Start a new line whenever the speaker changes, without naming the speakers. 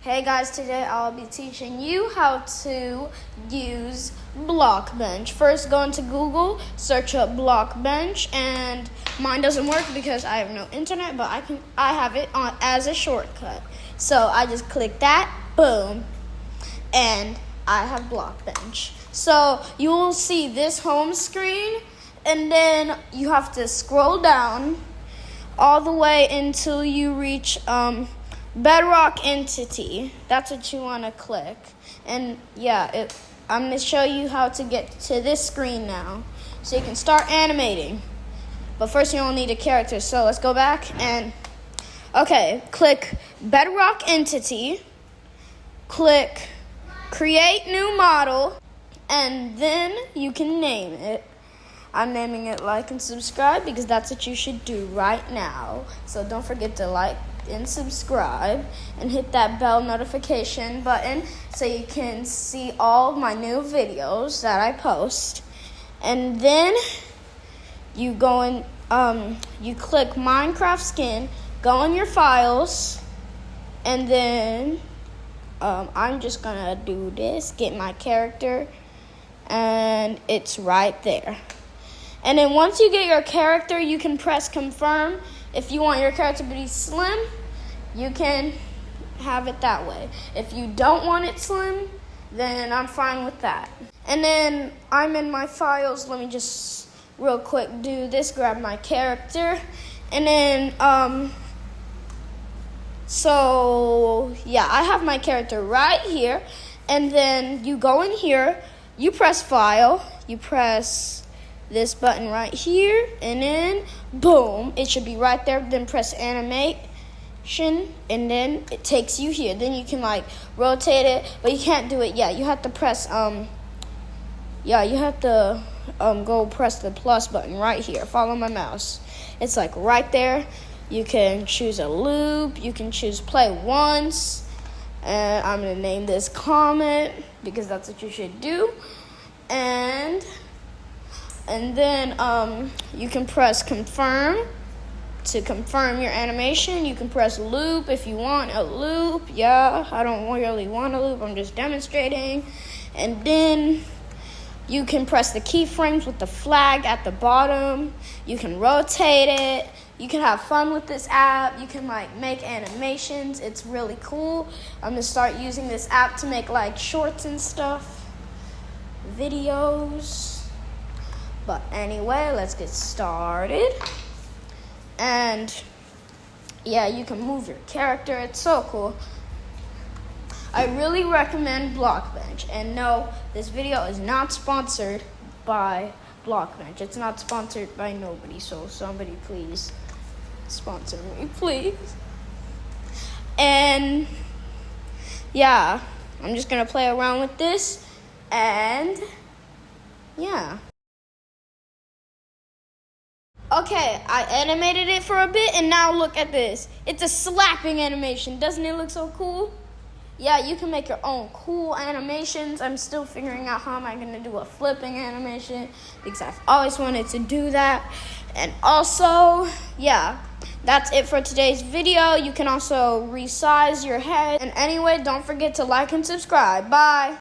Hey guys, today I'll be teaching you how to use Blockbench. First, go into Google, search up Blockbench, and mine doesn't work because I have no internet, but I have it on as a shortcut. So I just click that, boom, and I have Blockbench. So you will see this home screen, and then you have to scroll down all the way until you reach Bedrock Entity. That's what you want to click. And yeah, I'm going to show you how to get to this screen now. So you can start animating. But first you'll need a character. So let's go back and, okay, click Bedrock Entity. Click Create New Model. And then you can name it. I'm naming it Like and Subscribe because that's what you should do right now. So don't forget to like and subscribe and hit that bell notification button so you can see all of my new videos that I post. And then you go in, you click Minecraft skin, go in your files, and then I'm just gonna do this, get my character, and it's right there. And then once you get your character, you can press confirm. If you want your character to be slim, you can have it that way. If you don't want it slim, then I'm fine with that. And then I'm in my files. Let me just real quick do this, grab my character. And then, so yeah, I have my character right here. And then you go in here, you press file, you press this button right here, and then boom, it should be right there. Then press animation, and then it takes you here. Then you can like rotate it, but you can't do it yet. You have to press go press the plus button right here. Follow my mouse. It's like right there. You can choose a loop. You can choose play once, and I'm gonna name this comment because that's what you should do. And then you can press confirm to confirm your animation. You can press loop if you want a loop. Yeah, I don't really want a loop. I'm just demonstrating. And then you can press the keyframes with the flag at the bottom. You can rotate it. You can have fun with this app. You can like make animations. It's really cool. I'm gonna start using this app to make like shorts and stuff, videos. But anyway, let's get started. And yeah, you can move your character. It's so cool. I really recommend Blockbench. And no, this video is not sponsored by Blockbench. It's not sponsored by nobody. So somebody please sponsor me, please. And yeah, I'm just gonna play around with this. And yeah. Okay, I animated it for a bit, and now look at this. It's a slapping animation. Doesn't it look so cool? Yeah, you can make your own cool animations. I'm still figuring out how am I going to do a flipping animation because I've always wanted to do that. And also, yeah, that's it for today's video. You can also resize your head. And anyway, don't forget to like and subscribe. Bye.